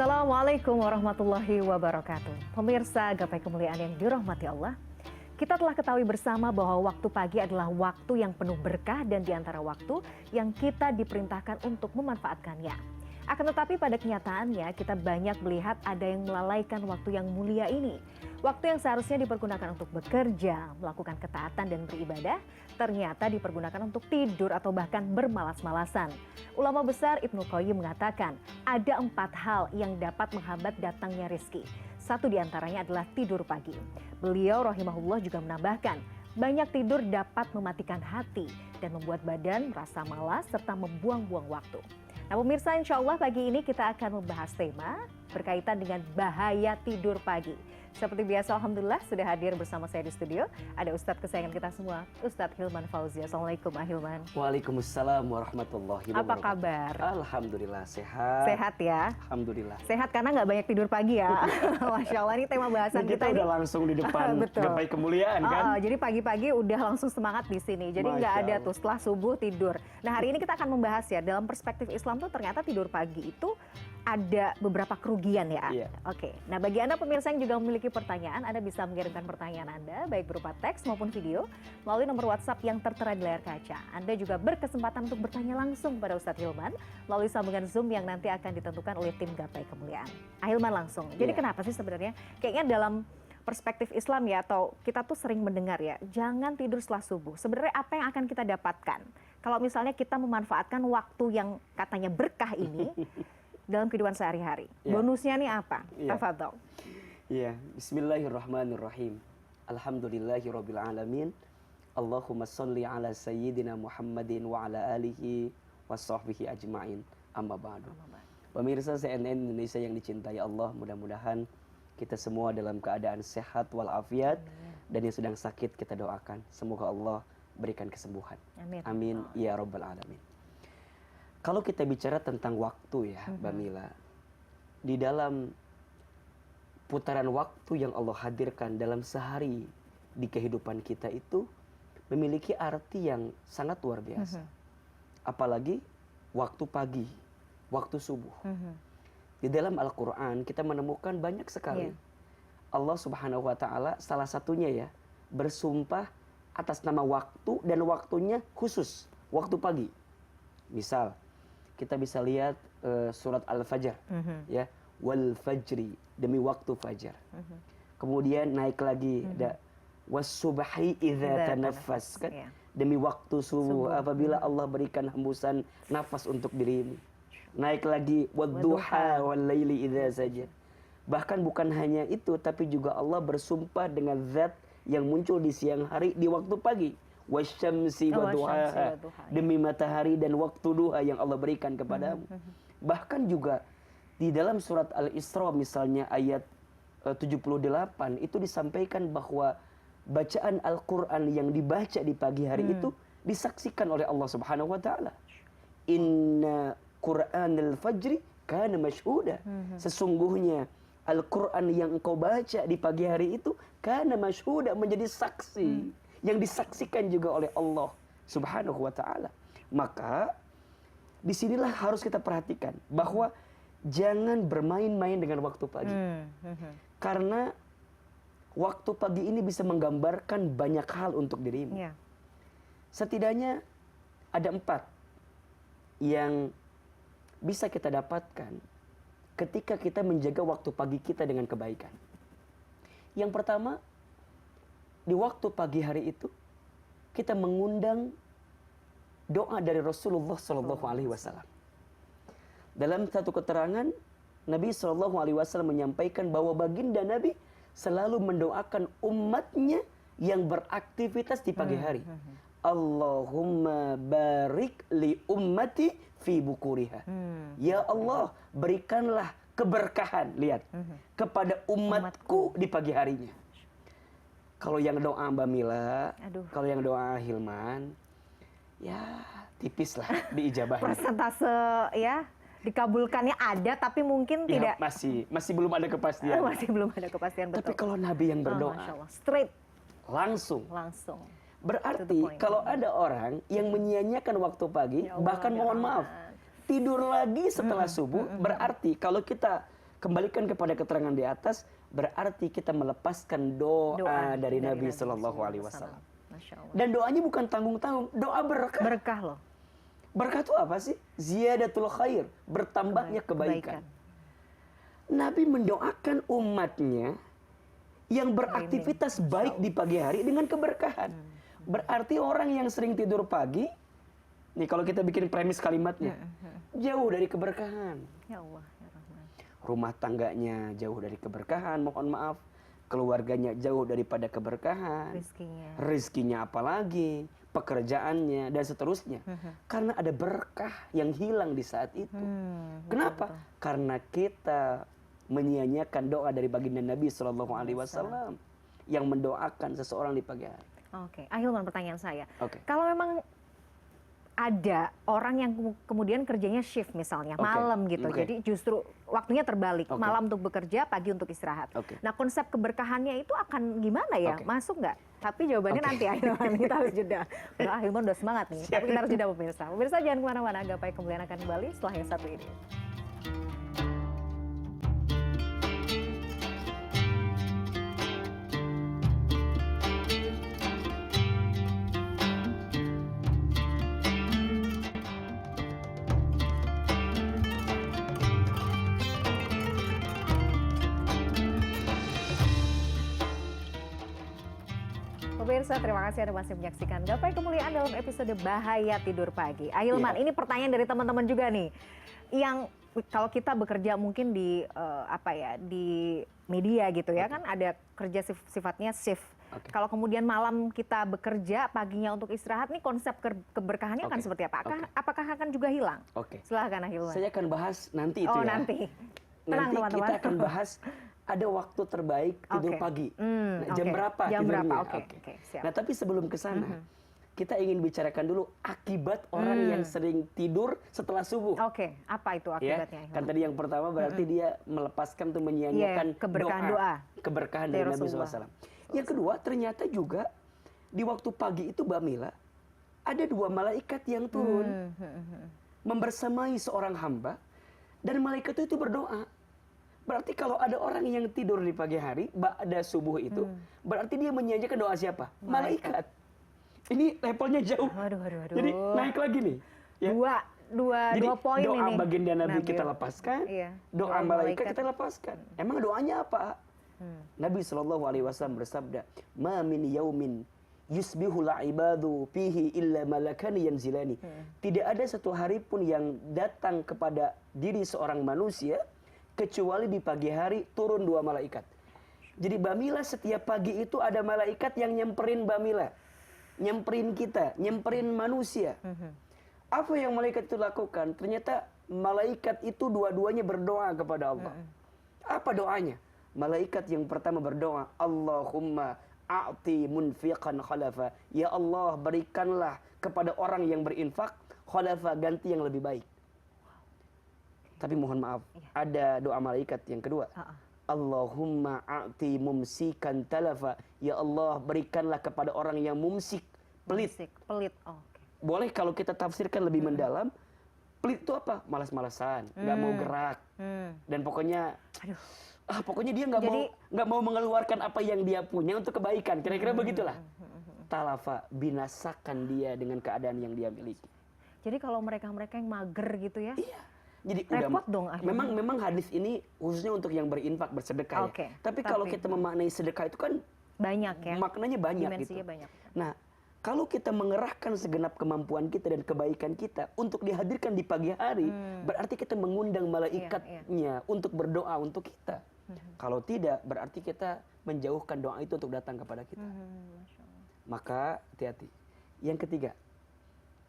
Assalamualaikum warahmatullahi wabarakatuh. Pemirsa gapai kemuliaan yang dirahmati Allah, kita telah ketahui bersama bahwa waktu pagi adalah waktu yang penuh berkah dan diantara waktu yang kita diperintahkan untuk memanfaatkannya. Akan tetapi pada kenyataannya kita banyak melihat ada yang melalaikan waktu yang mulia ini. Waktu yang seharusnya dipergunakan untuk bekerja, melakukan ketaatan dan beribadah, ternyata dipergunakan untuk tidur atau bahkan bermalas-malasan. Ulama besar Ibnu Qayyim mengatakan ada 4 hal yang dapat menghambat datangnya rezeki. Satu diantaranya adalah tidur pagi. Beliau rahimahullah juga menambahkan, banyak tidur dapat mematikan hati dan membuat badan merasa malas serta membuang-buang waktu. Nah pemirsa, insya Allah pagi ini kita akan membahas tema berkaitan dengan bahaya tidur pagi. Seperti biasa, alhamdulillah sudah hadir bersama saya di studio. Ada Ustadz kesayangan kita semua, Ustadz Hilman Fauzi. Assalamualaikum Ahilman. Waalaikumsalam warahmatullahi wabarakatuh. Apa kabar? Alhamdulillah sehat. Sehat ya? Alhamdulillah. Sehat karena nggak banyak tidur pagi ya. Masya Allah, ini tema bahasan kita udah langsung di depan gapai kemuliaan kan? Jadi pagi-pagi udah langsung semangat di sini. Jadi nggak ada tuh setelah subuh tidur. Nah hari ini kita akan membahas ya, dalam perspektif Islam tuh ternyata tidur pagi itu ada beberapa kerugian ya. Iya. Oke, nah bagi Anda pemirsa yang juga memiliki pertanyaan, Anda bisa mengirimkan pertanyaan Anda baik berupa teks maupun video melalui nomor WhatsApp yang tertera di layar kaca. Anda juga berkesempatan untuk bertanya langsung kepada Ustadz Hilman melalui sambungan Zoom yang nanti akan ditentukan oleh tim Gapai Kemuliaan. Ahilman langsung. Jadi kenapa sih sebenarnya? Kayaknya dalam perspektif Islam ya, atau kita tuh sering mendengar ya, jangan tidur setelah subuh. Sebenarnya apa yang akan kita dapatkan kalau misalnya kita memanfaatkan waktu yang katanya berkah ini dalam kehidupan sehari-hari? Bonusnya nih apa? Tafadhol. Iya, bismillahirrahmanirrahim. Alhamdulillahirabbil alamin. Allahumma shalli ala sayyidina Muhammadin wa ala alihi washabbihi ajmain. Amma ba'du. Pemirsa CNN Indonesia yang dicintai Allah, mudah-mudahan kita semua dalam keadaan sehat walafiat. Dan yang sedang sakit kita doakan semoga Allah berikan kesembuhan. Amin ya rabbal alamin. Kalau kita bicara tentang waktu ya, Mbak Mila, di dalam putaran waktu yang Allah hadirkan dalam sehari di kehidupan kita itu memiliki arti yang sangat luar biasa. Apalagi waktu pagi, waktu subuh. Di dalam Al-Quran kita menemukan banyak sekali Allah subhanahu wa ta'ala salah satunya ya bersumpah atas nama waktu dan waktunya khusus, waktu pagi. Misal kita bisa lihat surat Al-Fajr ya, wal fajri, demi waktu fajar. Kemudian naik lagi ada was-subhi idza tanaffas kan, demi waktu subuh apabila Allah berikan hembusan nafas untuk dirimu. Naik lagi wadduha wal laili idza saja. Bahkan bukan hanya itu, tapi juga Allah bersumpah dengan zat yang muncul di siang hari di waktu pagi. Wasyamsi waduhaha, demi matahari dan waktu duha yang Allah berikan kepadamu. Bahkan juga di dalam surat Al-Isra misalnya ayat 78 itu disampaikan bahwa bacaan Al-Quran yang dibaca di pagi hari itu disaksikan oleh Allah subhanahu wa ta'ala. Inna Qur'anal fajri kana mashhuda. Sesungguhnya Al-Quran yang engkau baca di pagi hari itu kana mashhuda, menjadi saksi yang disaksikan juga oleh Allah subhanahu wa ta'ala. Maka disinilah harus kita perhatikan bahwa jangan bermain-main dengan waktu pagi. Karena waktu pagi ini bisa menggambarkan banyak hal untuk dirimu. Setidaknya ada 4 yang bisa kita dapatkan ketika kita menjaga waktu pagi kita dengan kebaikan. Yang pertama, di waktu pagi hari itu kita mengundang doa dari Rasulullah SAW. Dalam satu keterangan, Nabi SAW menyampaikan bahwa baginda Nabi selalu mendoakan umatnya yang beraktivitas di pagi hari. Allahumma barik li ummati fi bukuriha. Ya Allah, berikanlah keberkahan, lihat, kepada umatku di pagi harinya. Kalau yang doa Mbak Mila, kalau yang doa Hilman, ya tipis lah diijabahnya. Persentase ya dikabulkannya ada, tapi mungkin ya, tidak. Masih belum ada kepastian. Masih belum ada kepastian, betul. Tapi kalau Nabi yang berdoa, Masya Allah, straight, langsung. Berarti point. kalau ada orang yang menyia-nyiakan waktu pagi, ya Allah, bahkan mohon maaf, tidur lagi setelah subuh, berarti kalau kita kembalikan kepada keterangan di atas, berarti kita melepaskan doa dari Nabi Shallallahu Alaihi Wasallam. Dan doanya bukan tanggung-tanggung, doa berkah. Berkah loh. Berkah itu apa sih? Ziyadatul khair, bertambahnya kebaikan. Nabi mendoakan umatnya yang beraktivitas baik di pagi hari dengan keberkahan. Berarti orang yang sering tidur pagi, nih kalau kita bikin premis kalimatnya, jauh dari keberkahan. Ya Allah, ya Rahman. Rumah tangganya jauh dari keberkahan, mohon maaf. Keluarganya jauh daripada keberkahan. Rizkinya apalagi, pekerjaannya dan seterusnya. Karena ada berkah yang hilang di saat itu. Kenapa? Betul. Karena kita menyia-nyiakan doa dari baginda Nabi Shallallahu Alaihi Wasallam yang mendoakan seseorang di pagi hari. Oke, Ahilman, pertanyaan saya. Oke. Kalau memang ada orang yang kemudian kerjanya shift misalnya, malam gitu. Jadi justru waktunya terbalik, malam untuk bekerja, pagi untuk istirahat. Nah, konsep keberkahannya itu akan gimana ya? Masuk nggak? Tapi jawabannya nanti, Ahilman. Kita harus jeda. Ahilman udah semangat nih, tapi kita harus jeda pemirsa. Pemirsa jangan kemana-mana, Gapai Kemuliaan akan kembali setelah yang satu ini. Pemirsa, terima kasih Anda masih menyaksikan Gapai Kemuliaan dalam episode Bahaya Tidur Pagi. Ahilman, ini pertanyaan dari teman-teman juga nih. Yang kalau kita bekerja mungkin di di media gitu ya, kan ada kerja sifatnya shift. Kalau kemudian malam kita bekerja, paginya untuk istirahat, nih konsep keberkahannya akan seperti apa? Apakah akan juga hilang? Silahkan Ahilman. Saya akan bahas nanti itu ya. Nanti. Tenang, nanti teman-teman. Kita akan bahas ada waktu terbaik tidur pagi. Jam berapa tidurnya? Siap. Nah, tapi sebelum ke sana, kita ingin bicarakan dulu akibat orang yang sering tidur setelah subuh. Apa itu akibatnya? Ya? Kan tadi yang pertama berarti dia melepaskan tuh menyia-nyiakan doa. Keberkahan dari Nabi SAW. Yang kedua, ternyata juga di waktu pagi itu Mbak Mila, ada 2 malaikat yang turun membersamai seorang hamba, dan malaikat itu berdoa. Berarti kalau ada orang yang tidur di pagi hari, ba'da subuh itu, berarti dia menyanyikan doa siapa? Malaikat. Ini levelnya jauh. Jadi naik lagi nih. Ya. Dua poin doa ini. Doa baginda Nabi kita lepaskan, doa malaikat kita lepaskan. Emang doanya apa? Nabi SAW bersabda, "Ma min yaumin yusbihul ibadu fihi illa malakani yanzilani." Tidak ada satu hari pun yang datang kepada diri seorang manusia kecuali di pagi hari turun 2 malaikat. Jadi Bamila setiap pagi itu ada malaikat yang nyemperin Bamila, nyemperin kita, nyemperin manusia. Apa yang malaikat itu lakukan? Ternyata malaikat itu dua-duanya berdoa kepada Allah. Apa doanya? Malaikat yang pertama berdoa, Allahumma a'ti munfiqan khalafa. Ya Allah, berikanlah kepada orang yang berinfak khalafa, ganti yang lebih baik. Tapi mohon maaf, ada doa malaikat yang kedua. Allahumma a'ti mumsikan talafa. Ya Allah, berikanlah kepada orang yang mumsik, pelit. Boleh kalau kita tafsirkan lebih mendalam, pelit itu apa? Malas-malasan, nggak mau gerak. Dan pokoknya pokoknya dia nggak mau mengeluarkan apa yang dia punya untuk kebaikan. Kira-kira begitulah. Talafa, binasakan dia dengan keadaan yang dia miliki. Jadi kalau mereka-mereka yang mager gitu ya? Iya. Jadi repot dong akhirnya. Memang hadis ini khususnya untuk yang berinfak, bersedekah ya. Tapi kalau kita memaknai sedekah itu kan banyak ya. Maknanya banyak gitu. Banyak. Nah, kalau kita mengerahkan segenap kemampuan kita dan kebaikan kita untuk dihadirkan di pagi hari, berarti kita mengundang malaikatnya untuk berdoa untuk kita. Kalau tidak, berarti kita menjauhkan doa itu untuk datang kepada kita. Maka hati-hati. Yang ketiga,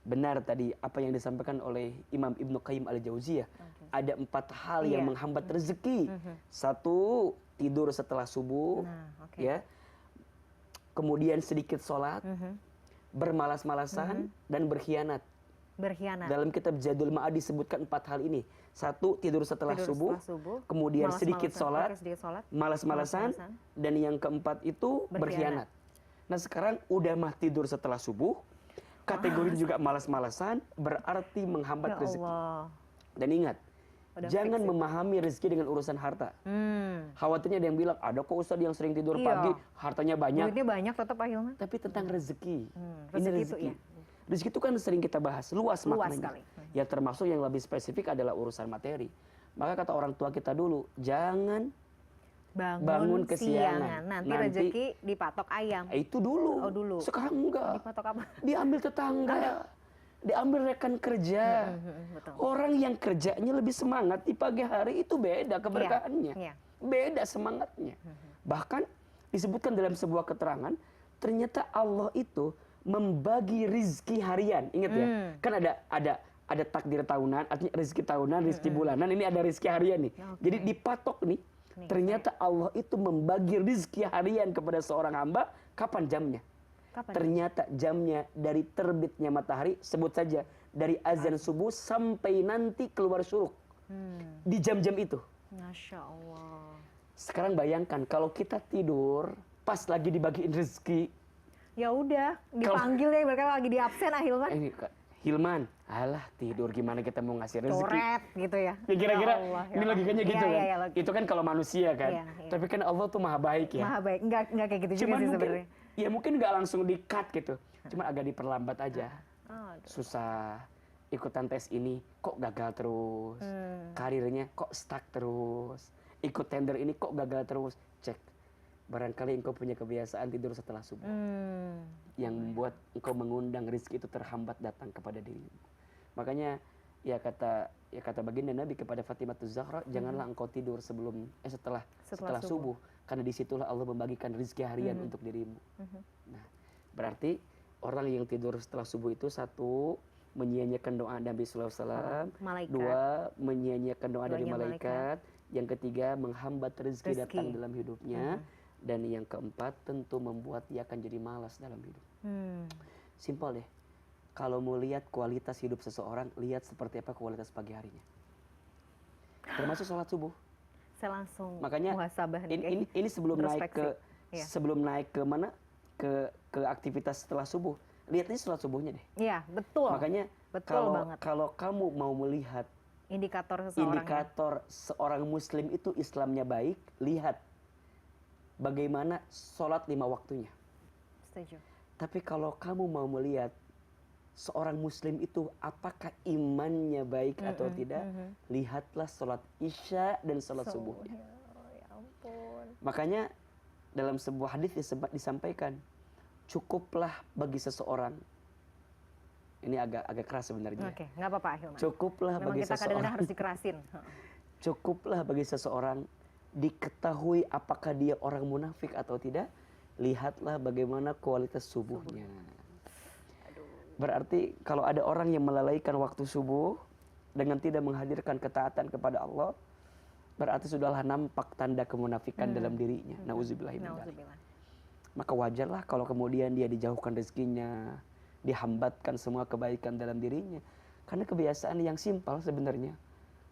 benar tadi apa yang disampaikan oleh Imam Ibnu Qayyim Al-Jauziyah. Ada 4 hal yang menghambat rezeki. 1, tidur setelah subuh, ya. Kemudian sedikit sholat, bermalas-malasan, dan berkhianat. Dalam kitab Zadul Ma'ad disebutkan 4 hal ini. 1, tidur setelah subuh, kemudian sedikit sholat, malas-malasan, dan yang keempat itu berkhianat. Nah sekarang udah mah tidur setelah subuh, kategori juga malas-malasan, berarti menghambat rezeki. Dan ingat, Udah jangan fix itu. memahami rezeki dengan urusan harta. Khawatirnya ada yang bilang, ada kok ustadz yang sering tidur Iya. pagi, hartanya banyak. Duitnya banyak tetap ahilman. Tapi tentang rezeki. Ini Rezeki itu rezeki. ya. Rezeki itu kan sering kita bahas, luas maknanya. sekali. Ya termasuk yang lebih spesifik adalah urusan materi. Maka kata orang tua kita dulu, jangan bangun kesiangan. Nanti Nanti rezeki dipatok ayam. itu dulu. Oh, dulu. Sekarang enggak. Dipatok apa? Diambil tetangga. Diambil rekan kerja. Betul. Orang yang kerjanya lebih semangat di pagi hari itu beda keberkahannya. Iya. Beda semangatnya. Bahkan disebutkan dalam sebuah keterangan, ternyata Allah itu membagi rizki harian. Ingat ya, kan ada takdir tahunan, artinya rizki tahunan, rizki bulanan. Ini ada rizki harian nih. Oke. Jadi dipatok nih. Ternyata Allah itu membagi rizki harian kepada seorang hamba. Kapan jamnya? Kapan? Ternyata jamnya dari terbitnya matahari, sebut saja dari azan subuh sampai nanti keluar syuruk. Di jam-jam itu. Masya Allah. Sekarang bayangkan kalau kita tidur pas lagi dibagiin rezeki. Ya udah, dipanggil ya mereka lagi di absen ahilman. Ini Hilman, alah tidur gimana kita mau ngasih rezeki? Coret gitu ya. Ya kira-kira Ya Allah, ya ini Allah. logikanya gitu Iya, kan. iya, logika. Itu kan kalau manusia kan. Iya, iya. Tapi kan Allah tuh maha baik ya. Maha baik, enggak kayak gitu juga Cuman sih mungkin sebenarnya. ya mungkin nggak langsung di-cut gitu. Cuman agak diperlambat aja. Aduh. Susah ikutan tes ini kok gagal terus. Karirnya kok stuck terus. Ikut tender ini kok gagal terus. Cek. Barangkali engkau punya kebiasaan tidur setelah subuh. Yang membuat engkau mengundang rezeki itu terhambat datang kepada dirimu. Makanya ya kata baginda Nabi kepada Fatimah Zahra, janganlah engkau tidur setelah subuh, karena disitulah Allah membagikan rezeki harian untuk dirimu. Nah, berarti orang yang tidur setelah subuh itu satu, menyia-nyiakan doa Nabi sallallahu alaihi wasallam, Malaikat. dua, menyia-nyiakan doa dari Doanya malaikat, yang ketiga menghambat rezeki datang dalam hidupnya, dan yang keempat tentu membuat dia akan jadi malas dalam hidup. Simpel deh. Kalau mau lihat kualitas hidup seseorang, lihat seperti apa kualitas pagi harinya. Termasuk sholat subuh. Saya langsung Makanya muhasabah nih, ini sebelum naik ke Iya. sebelum naik ke mana? Ke aktivitas setelah subuh. Lihat ini sholat subuhnya deh. Iya, betul. Makanya Betul banget. kalau kamu mau melihat Indikator seseorang. indikator seorang muslim itu Islamnya baik, lihat bagaimana sholat 5 waktunya. Setuju. Tapi kalau kamu mau melihat seorang muslim itu apakah imannya baik atau tidak, lihatlah sholat isya dan sholat subuhnya. Ya ampun. Makanya dalam sebuah hadis disampaikan, cukuplah bagi seseorang, ini agak keras sebenarnya. Oke, nggak apa-apa Hilman. Cukuplah Memang bagi kita kadang-kadang seseorang, harus dikerasin. cukuplah bagi seseorang diketahui apakah dia orang munafik atau tidak, lihatlah bagaimana kualitas subuhnya. Berarti kalau ada orang yang melalaikan waktu subuh dengan tidak menghadirkan ketaatan kepada Allah, berarti sudahlah nampak tanda kemunafikan dalam dirinya. Nauzubillah min dzalik. Nauzubillah. Maka wajarlah kalau kemudian dia dijauhkan rezekinya, dihambatkan semua kebaikan dalam dirinya. Karena kebiasaan yang simpel sebenarnya.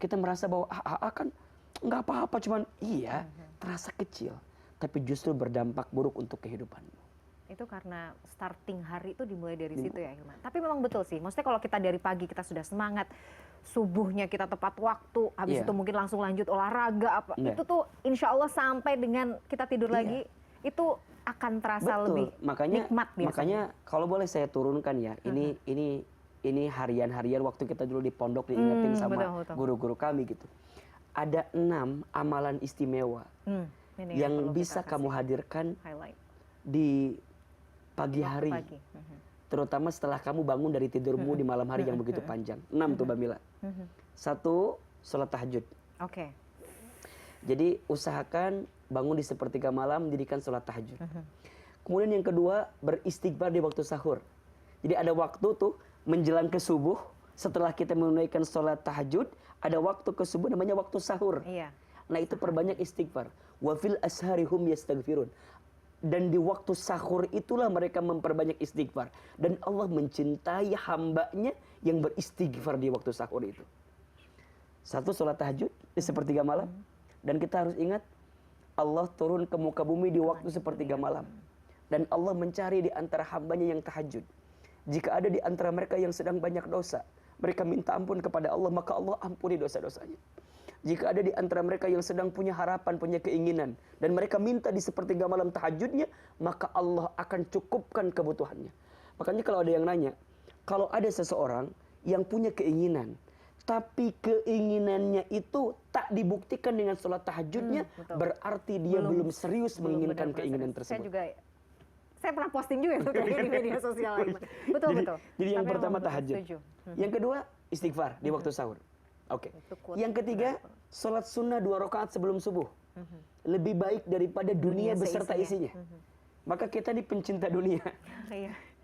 Kita merasa bahwa kan nggak apa-apa, cuman iya terasa kecil, tapi justru berdampak buruk untuk kehidupanmu. Itu karena starting hari itu dimulai dari situ ya Hilman. Tapi memang betul sih, maksudnya kalau kita dari pagi kita sudah semangat, subuhnya kita tepat waktu, habis Iya. itu mungkin langsung lanjut olahraga apa, Iya. itu tuh insya Allah sampai dengan kita tidur lagi, itu akan terasa lebih nikmat biasanya. Makanya kalau boleh saya turunkan ya, ini harian-harian waktu kita dulu di pondok diingetin sama betul. guru-guru kami gitu. Ada 6 amalan istimewa Ini yang perlu bisa kita kamu kasih hadirkan highlight. di pagi Waktu hari. pagi. Terutama setelah kamu bangun dari tidurmu di malam hari yang begitu panjang. 6 tuh Bamila. 1, sholat tahajud. Oke. Jadi usahakan bangun di sepertiga malam, dirikan sholat tahajud. Kemudian yang kedua, beristighfar di waktu sahur. Jadi ada waktu tuh menjelang ke subuh, setelah kita menunaikan sholat tahajud, ada waktu ke subuh namanya waktu sahur. Iya. Nah itu perbanyak istighfar. Wa fil ashari hum yastaghfirun. Dan di waktu sahur itulah mereka memperbanyak istighfar. Dan Allah mencintai hambanya yang beristighfar di waktu sahur itu. 1, sholat tahajud di sepertiga malam. Dan kita harus ingat, Allah turun ke muka bumi di waktu sepertiga malam. Dan Allah mencari di antara hambanya yang tahajud. Jika ada di antara mereka yang sedang banyak dosa, mereka minta ampun kepada Allah, maka Allah ampuni dosa-dosanya. jika ada di antara mereka yang sedang punya harapan, punya keinginan, dan mereka minta di sepertiga malam tahajudnya, maka Allah akan cukupkan kebutuhannya. Makanya kalau ada yang nanya, kalau ada seseorang yang punya keinginan, tapi keinginannya itu tak dibuktikan dengan sholat tahajudnya, berarti dia belum serius menginginkan keinginan tersebut. Saya pernah posting juga itu kayaknya di media sosial. Betul. Jadi yang pertama tahajud. Yang kedua istighfar di waktu sahur. Oke. Yang ketiga sholat sunnah 2 rakaat sebelum subuh. Lebih baik daripada dunia beserta isinya. Maka kita ini pencinta dunia.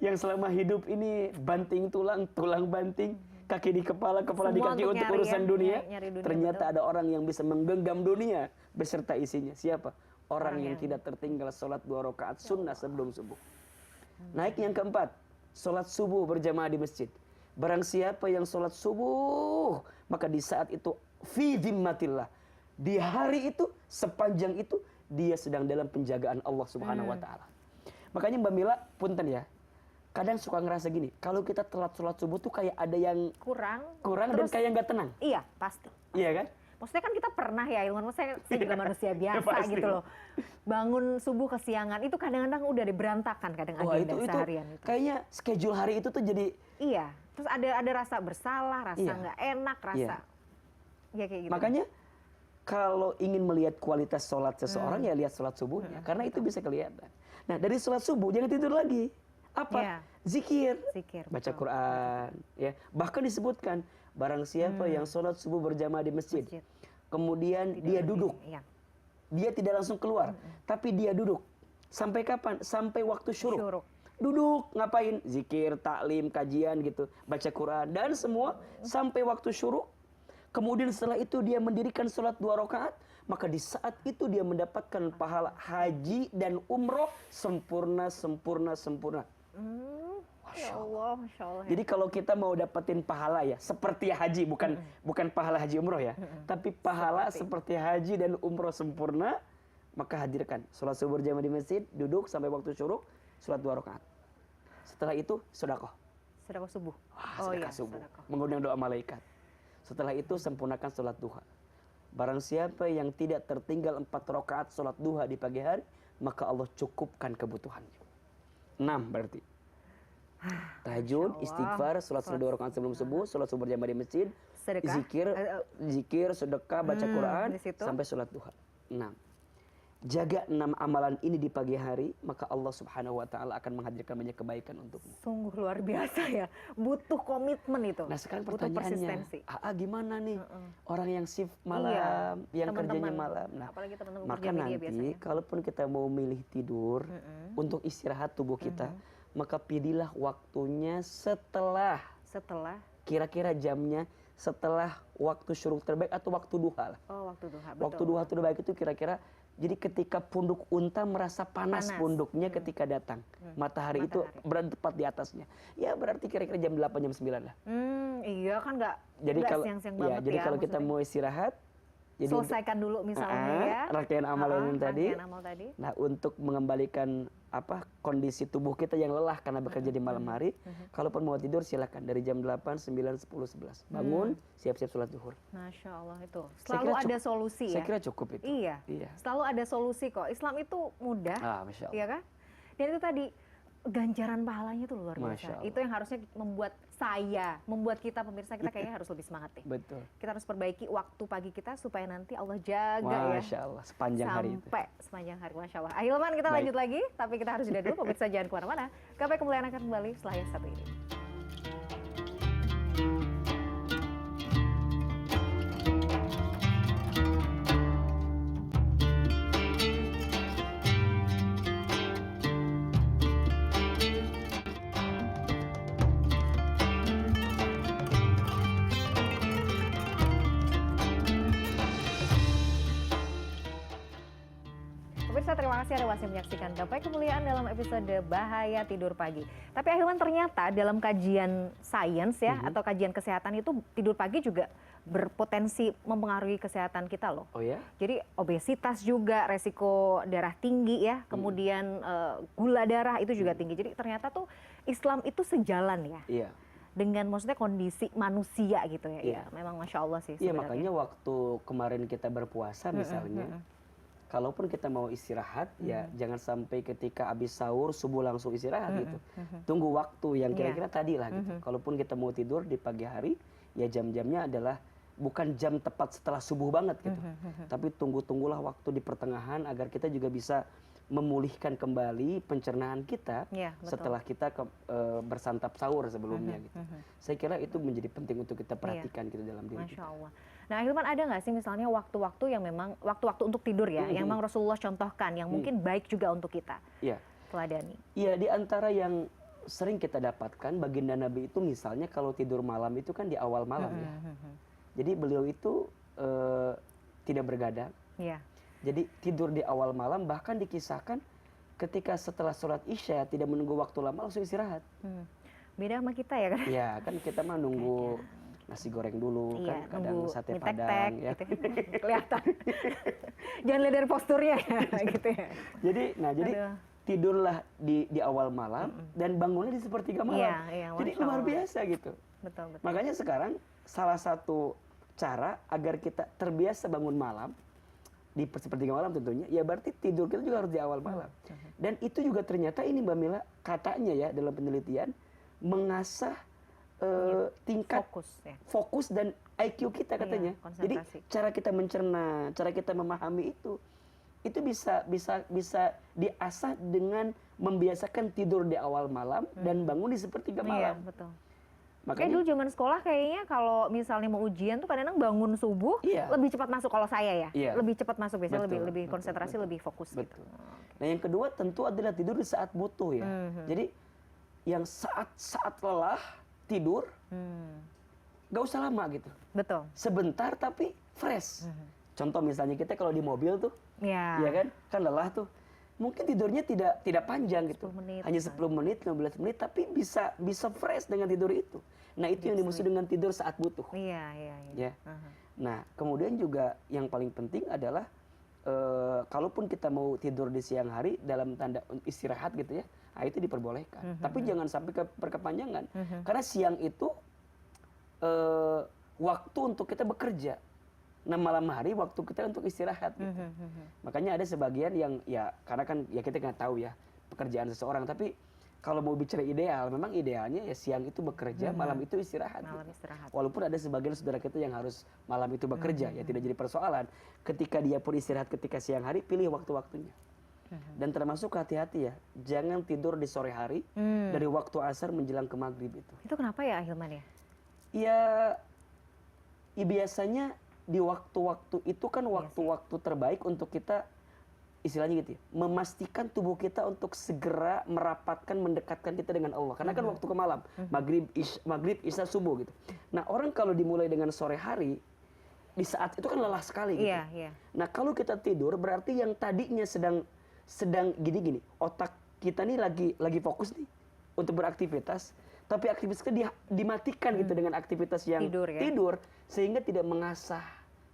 Yang selama hidup ini banting tulang, tulang banting, kaki di kepala, kepala di kaki untuk urusan dunia. Ternyata ada orang yang bisa menggenggam dunia beserta isinya. Siapa? Orang yang tidak tertinggal sholat 2 rakaat sunnah sebelum subuh. Naik yang keempat, sholat subuh berjamaah di masjid. Barang siapa yang sholat subuh, maka di saat itu fi dhimmatillah, di hari itu, sepanjang itu dia sedang dalam penjagaan Allah Subhanahu wa taala. Makanya Mbak Mila, punten ya, kadang suka ngerasa gini, kalau kita telat sholat subuh tuh kayak ada yang kurang terus, dan kayak nggak tenang. Iya, pasti. Iya kan? Maksudnya kan kita pernah ya, Ilman, saya juga manusia biasa gitu loh. Bangun subuh kesiangan, itu kadang-kadang udah berantakan kadang agenda seharian itu. Kayaknya schedule hari itu tuh jadi... Iya, terus ada rasa bersalah, rasa nggak enak, rasa... Ya kayak gitu. Makanya kalau ingin melihat kualitas sholat seseorang, ya lihat sholat subuhnya. Karena itu bisa kelihatan. Nah, dari sholat subuh jangan tidur lagi. Apa? Zikir. Baca Quran. Ya. Bahkan disebutkan, barang siapa yang sholat subuh berjamaah di masjid, kemudian dia duduk, dia tidak langsung keluar, tapi dia duduk. Sampai kapan? Sampai waktu syuruk. Duduk, ngapain? Zikir, taklim, kajian gitu, baca Quran, dan semua sampai waktu syuruk. Kemudian setelah itu dia mendirikan sholat 2 rakaat, maka di saat itu dia mendapatkan pahala haji dan umroh sempurna. Masya Allah. Jadi kalau kita mau dapetin pahala ya seperti haji, bukan pahala haji umroh ya, tapi pahala seperti haji dan umroh sempurna, maka hadirkan sholat subuh berjamaah di masjid, duduk sampai waktu syuruk, sholat 2 rakaat. Setelah itu sedekah subuh. Sedekah subuh, mengundang doa malaikat. Setelah itu sempurnakan sholat duha. Barang siapa yang tidak tertinggal 4 rakaat sholat duha di pagi hari, maka Allah cukupkan kebutuhannya. 6 berarti. Tahajud, istighfar, sholat 2 rakaat sebelum subuh, sholat subuh berjamaah di masjid, zikir, sedekah, baca Quran, sampai sholat duha. 6. Jaga 6 amalan ini di pagi hari, maka Allah Subhanahu wa taala akan menghadirkan banyak kebaikan untukmu. Sungguh luar biasa ya. Butuh komitmen itu. Nah, sekarang pertanyaannya, gimana nih orang yang shift malam, yang kerjanya malam. Nah, maka nanti kalaupun kita mau milih tidur untuk istirahat tubuh kita, maka pilihlah waktunya setelah kira-kira jamnya setelah waktu syuruk terbaik atau waktu duha lah. Waktu duha. Waktu duha terbaik itu kira-kira, jadi ketika punduk unta merasa panas punduknya ketika datang. Matahari itu berada tepat di atasnya. Ya berarti kira-kira jam 8, jam 9 lah. Iya kan nggak siang-siang banget ya. Jadi kalau kita mau istirahat, jadi selesaikan dulu misalnya ya. Rangkaian amal tadi. Nah, untuk mengembalikan kondisi tubuh kita yang lelah karena bekerja di malam hari, kalaupun mau tidur silakan dari jam 8, 9, 10, 11. Bangun, siap-siap sholat zuhur. Masya Allah itu. Selalu ada solusi ya. Saya kira cukup itu. Iya. Selalu ada solusi kok. Islam itu mudah. Masya Allah. Iya kan? Dan itu tadi ganjaran pahalanya itu luar biasa. Itu yang harusnya membuat kita pemirsa kita kayaknya harus lebih semangat deh. Betul. Kita harus perbaiki waktu pagi kita supaya nanti Allah jaga Masya Allah, sepanjang hari itu. Sampai sepanjang hari, Masya Allah. Ahilman, kita lanjut lagi, tapi kita harus jeda dulu. Pemirsa jangan kemana-mana. Gapai Kemuliaan akan kembali setelah yang satu ini. Terima kasih Anda masih menyaksikan Gapai Kemuliaan dalam episode Bahaya Tidur Pagi. Tapi Ahilman, ternyata dalam kajian sains ya atau kajian kesehatan itu tidur pagi juga berpotensi mempengaruhi kesehatan kita loh. Oh ya? Jadi obesitas juga, resiko darah tinggi ya, kemudian gula darah itu juga tinggi. Jadi ternyata tuh Islam itu sejalan ya. Iya. dengan maksudnya kondisi manusia gitu ya. Iya. Ya, memang Masya Allah sih Iya, sebenarnya. makanya waktu kemarin kita berpuasa misalnya, kalaupun kita mau istirahat, ya jangan sampai ketika habis sahur subuh langsung istirahat gitu. Tunggu waktu yang kira-kira tadi lah gitu. Kalaupun kita mau tidur di pagi hari, ya jam-jamnya adalah bukan jam tepat setelah subuh banget gitu. Tapi tunggulah waktu di pertengahan agar kita juga bisa memulihkan kembali pencernaan kita Iya, betul. setelah kita bersantap sahur sebelumnya gitu. Saya kira itu menjadi penting untuk kita perhatikan gitu dalam diri Masya kita. Allah. Nah, Hilman ada nggak sih misalnya waktu-waktu yang memang waktu-waktu untuk tidur ya, yang memang Rasulullah contohkan, yang mungkin baik juga untuk kita Iya. teladani? Iya, di antara yang sering kita dapatkan baginda Nabi itu misalnya kalau tidur malam itu kan di awal malam ya. Jadi beliau itu tidak bergadang. Iya. Jadi tidur di awal malam, bahkan dikisahkan ketika setelah sholat isya tidak menunggu waktu lama langsung istirahat. Beda sama kita ya kan? Ya kan kita mah nunggu nasi goreng dulu, Iya, kan kadang nunggu sate mie padang tek-tek ya. gitu. Kelihatan. Jangan lihat dari posturnya ya gitu ya. Jadi Aduh. tidurlah di awal malam dan bangunnya di sepertiga malam. Iya, Jadi Masya luar Allah. biasa gitu. Betul, betul. Makanya sekarang salah satu cara agar kita terbiasa bangun malam di sepertiga malam tentunya, ya berarti tidur kita juga harus di awal malam. Dan itu juga ternyata ini Mbak Mila, katanya ya dalam penelitian mengasah tingkat fokus dan IQ kita katanya. Jadi konsentrasi. cara kita mencerna, cara kita memahami itu bisa diasah dengan membiasakan tidur di awal malam dan bangun di sepertiga Iya, malam. betul. Kayak Makanya dulu zaman sekolah kayaknya kalau misalnya mau ujian tuh kadang-kadang bangun subuh Iya. lebih cepat masuk kalau saya ya. Iya. Lebih cepat masuk biasanya Betul, lebih betul, konsentrasi, betul. lebih fokus gitu. Betul. Nah yang kedua tentu adalah tidur di saat butuh ya. Jadi yang saat lelah tidur gak usah lama gitu. Betul. Sebentar tapi fresh. Contoh misalnya kita kalau di mobil tuh, Ya. ya kan lelah tuh. Mungkin tidurnya tidak panjang gitu. 10 menit, Hanya 10 menit, 15 menit tapi bisa fresh dengan tidur itu. Nah, itu yang dimaksud dengan tidur saat butuh. Iya. Ya. Nah, kemudian juga yang paling penting adalah kalaupun kita mau tidur di siang hari dalam tanda istirahat gitu ya, nah itu diperbolehkan. Tapi jangan sampai berkepanjangan. Karena siang itu waktu untuk kita bekerja. Nah malam hari waktu kita untuk istirahat gitu. Makanya ada sebagian yang ya karena kan ya kita nggak tahu ya pekerjaan seseorang, tapi kalau mau bicara ideal, memang idealnya ya siang itu bekerja, malam itu istirahat. Malam gitu. istirahat. Walaupun ada sebagian saudara kita yang harus malam itu bekerja, ya tidak jadi persoalan. Ketika dia pun istirahat ketika siang hari, pilih waktu-waktunya. Dan termasuk hati-hati ya, jangan tidur di sore hari dari waktu asar menjelang ke maghrib itu. Itu kenapa ya Hilman ya? Ya biasanya di waktu-waktu itu kan waktu-waktu terbaik untuk kita istilahnya gitu ya, memastikan tubuh kita untuk segera merapatkan, mendekatkan kita dengan Allah. Karena kan waktu ke malam, maghrib, isya, subuh gitu. Nah orang kalau dimulai dengan sore hari, di saat itu kan lelah sekali gitu. Iya. Nah kalau kita tidur berarti yang tadinya sedang gini-gini, otak kita nih lagi fokus nih untuk beraktivitas, tapi aktivitas kita dimatikan gitu dengan aktivitas yang tidur sehingga tidak mengasah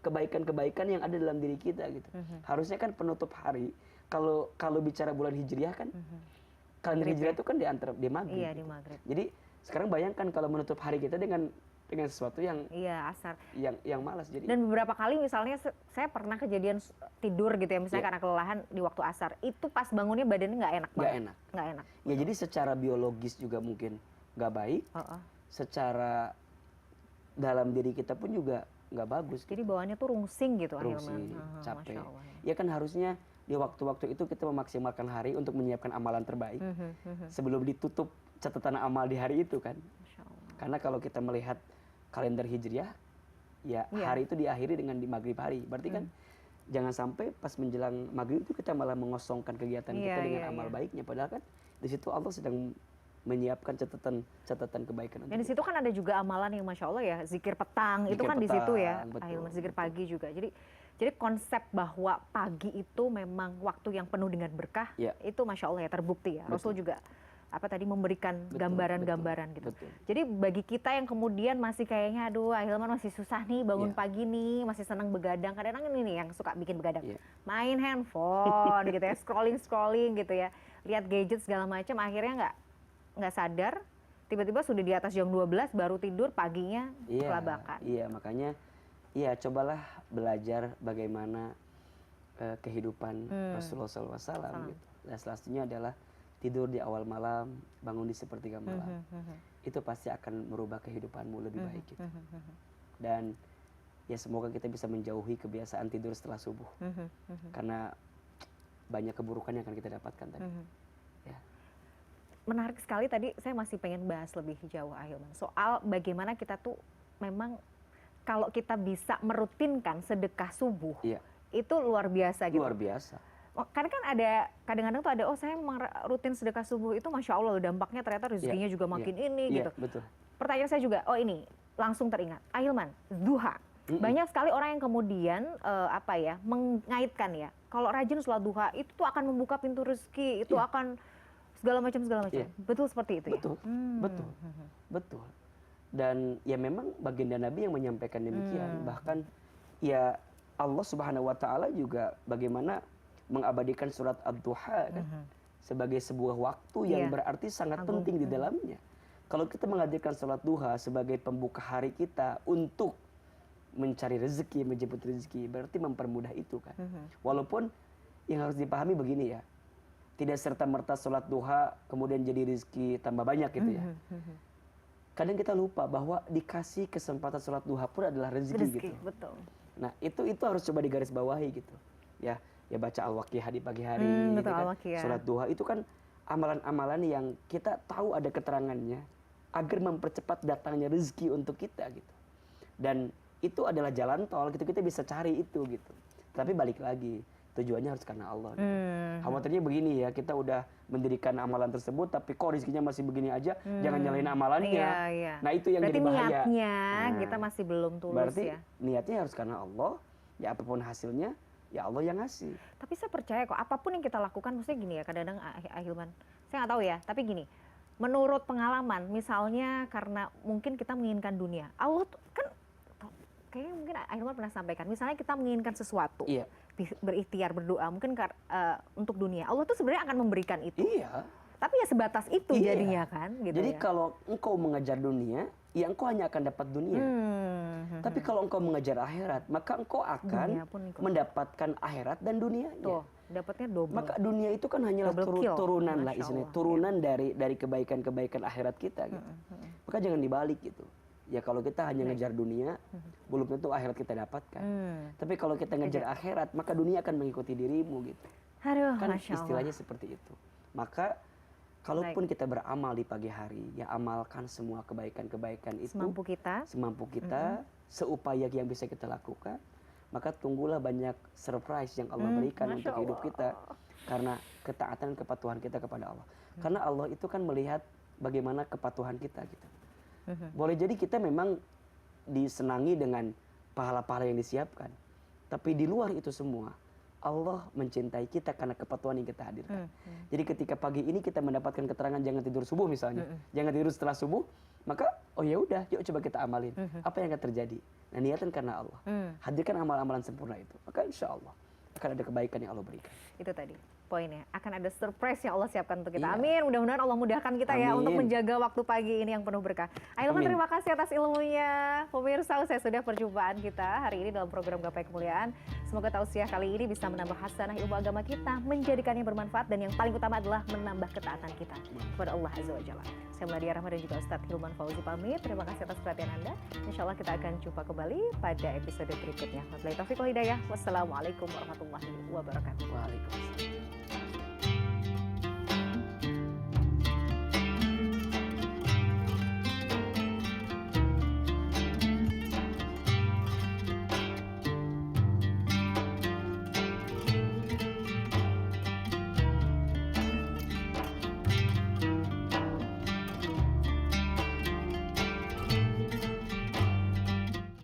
kebaikan-kebaikan yang ada dalam diri kita gitu. Harusnya kan penutup hari kalau bicara bulan Hijriah kan kalender Hijriah itu kan di maghrib. Iya, gitu. di maghrib. Jadi sekarang bayangkan kalau menutup hari kita dengan sesuatu yang asar. Yang malas jadi. Dan beberapa kali misalnya saya pernah kejadian tidur gitu ya, misalnya karena kelelahan di waktu asar, itu pas bangunnya badannya nggak enak banget. Nggak enak. Ya jadi secara biologis juga mungkin nggak baik. Secara dalam diri kita pun juga nggak bagus. Jadi bawaannya tuh rungsing gitu Rungsing, capek. Ya kan harusnya di waktu-waktu itu kita memaksimalkan hari untuk menyiapkan amalan terbaik sebelum ditutup catatan amal di hari itu kan. Karena kalau kita melihat kalender Hijriah, ya hari itu diakhiri dengan di maghrib hari. Berarti kan jangan sampai pas menjelang maghrib itu kita malah mengosongkan kegiatan kita dengan amal baiknya. Padahal kan di situ Allah sedang menyiapkan catatan kebaikan. Dan di situ kan ada juga amalan yang Masya Allah ya, zikir petang, itu kan di situ ya, Ahilman, zikir pagi juga. Jadi konsep bahwa pagi itu memang waktu yang penuh dengan berkah, itu Masya Allah ya terbukti ya. Rasul juga memberikan gambaran-gambaran gitu. Jadi bagi kita yang kemudian masih kayaknya aduh Ahilman masih susah nih bangun pagi nih, masih senang begadang. Kadang-kadang ini nih yang suka bikin begadang. Main handphone gitu ya, scrolling gitu ya. Lihat gadget segala macam, akhirnya nggak sadar tiba-tiba sudah di atas jam 12 baru tidur, paginya Iya, kelabakan. iya makanya ya cobalah belajar bagaimana kehidupan Rasulullah SAW gitu. Dan salah satunya adalah tidur di awal malam, bangun di sepertiga malam. Itu pasti akan merubah kehidupanmu lebih baik gitu. Dan ya semoga kita bisa menjauhi kebiasaan tidur setelah subuh. Karena banyak keburukan yang akan kita dapatkan tadi. Ya. Menarik sekali tadi, saya masih pengen bahas lebih jauh Ahilman. Soal bagaimana kita tuh memang kalau kita bisa merutinkan sedekah subuh, Iya. itu luar biasa gitu. Luar biasa. Karena kan ada, kadang-kadang tuh ada, oh saya memang rutin sedekah subuh itu Masya Allah dampaknya ternyata rezekinya juga makin ini gitu. Betul. Pertanyaan saya juga, oh ini langsung teringat, Ahilman, duha. Banyak sekali orang yang kemudian mengaitkan ya, kalau rajin sholat duha itu tuh akan membuka pintu rezeki, itu akan segala macam. Betul seperti itu betul, ya? Betul. Dan ya memang baginda Nabi yang menyampaikan demikian. Bahkan ya Allah Subhanahu wa taala juga bagaimana mengabadikan surat Ad-Duha kan sebagai sebuah waktu yang berarti sangat penting di dalamnya. Kalau kita menghadirkan sholat duha sebagai pembuka hari kita untuk mencari rezeki, menjemput rezeki, berarti mempermudah itu kan. Walaupun yang harus dipahami begini ya, tidak serta-merta sholat duha kemudian jadi rezeki tambah banyak gitu ya. Kadang kita lupa bahwa dikasih kesempatan sholat duha pun adalah rezeki gitu. Betul. Nah itu harus coba digarisbawahi gitu. Ya baca al-waqiah di pagi hari, gitu kan. Sholat duha itu kan amalan-amalan yang kita tahu ada keterangannya agar mempercepat datangnya rezeki untuk kita gitu. Dan itu adalah jalan tol gitu, kita bisa cari itu gitu. Tapi balik lagi, tujuannya harus karena Allah gitu. Khawatirnya begini ya, kita udah mendirikan amalan tersebut tapi kok rezekinya masih begini aja, jangan nyalain amalannya. Iya. Nah itu yang berarti jadi bahaya. Niatnya kita masih belum tulus berarti ya. Niatnya harus karena Allah, ya apapun hasilnya ya Allah yang ngasih. Tapi saya percaya kok apapun yang kita lakukan, maksudnya gini ya, kadang-kadang Ahilman, saya nggak tahu ya, tapi gini, menurut pengalaman, misalnya karena mungkin kita menginginkan dunia, Allah tuh kan kayaknya mungkin Ahilman pernah sampaikan, misalnya kita menginginkan sesuatu, berikhtiar berdoa mungkin untuk dunia, Allah tuh sebenarnya akan memberikan itu. Iya. Tapi ya sebatas itu jadinya kan. Gitu. Jadi ya. kalau engkau mengejar dunia, ya engkau hanya akan dapat dunia. Tapi kalau engkau mengejar akhirat, maka engkau akan mendapatkan akhirat dan dunianya. Tuh, dapatnya double. Maka dunia itu kan hanyalah turunan lah istilahnya, turunan dari kebaikan-kebaikan akhirat kita gitu. Maka jangan dibalik gitu. Ya kalau kita hanya ngejar dunia, belum tentu akhirat kita dapatkan. Tapi kalau kita ngejar akhirat, maka dunia akan mengikuti dirimu gitu. Aduh, kan istilahnya seperti itu. Maka kalaupun kita beramal di pagi hari, ya amalkan semua kebaikan-kebaikan itu semampu kita, seupaya yang bisa kita lakukan. Maka tunggulah banyak surprise yang Allah berikan untuk hidup kita karena ketaatan dan kepatuhan kita kepada Allah. Karena Allah itu kan melihat bagaimana kepatuhan kita gitu. Boleh jadi kita memang disenangi dengan pahala-pahala yang disiapkan, tapi di luar itu semua Allah mencintai kita karena kepatuhan yang kita hadirkan. Jadi ketika pagi ini kita mendapatkan keterangan jangan tidur subuh misalnya, jangan tidur setelah subuh, maka oh ya udah, yuk coba kita amalin. Apa yang akan terjadi? Nah niatan karena Allah. Hadirkan amal-amalan sempurna itu, maka insya Allah akan ada kebaikan yang Allah berikan. Itu tadi poinnya, akan ada surprise yang Allah siapkan untuk kita. Amin, mudah-mudahan Allah mudahkan kita ya untuk menjaga waktu pagi ini yang penuh berkah. Ahilman, terima kasih atas ilmunya. Pemirsa, saya sudah perjumpaan kita hari ini dalam program Gapai Kemuliaan. Semoga tausiah kali ini bisa menambah hasanah ilmu agama kita, menjadikannya bermanfaat, dan yang paling utama adalah menambah ketaatan kita kepada Allah Azza wa Jalla. Saya Meladia Rahma dan juga Ustadz Hilman Fauzi pamit. Terima kasih atas perhatian Anda. Insya Allah kita akan jumpa kembali pada episode berikutnya. Wabillahi taufiq wal hidayah. Wassalamualaikum warahmatullahi wabarakatuh. Waalaikumsalam.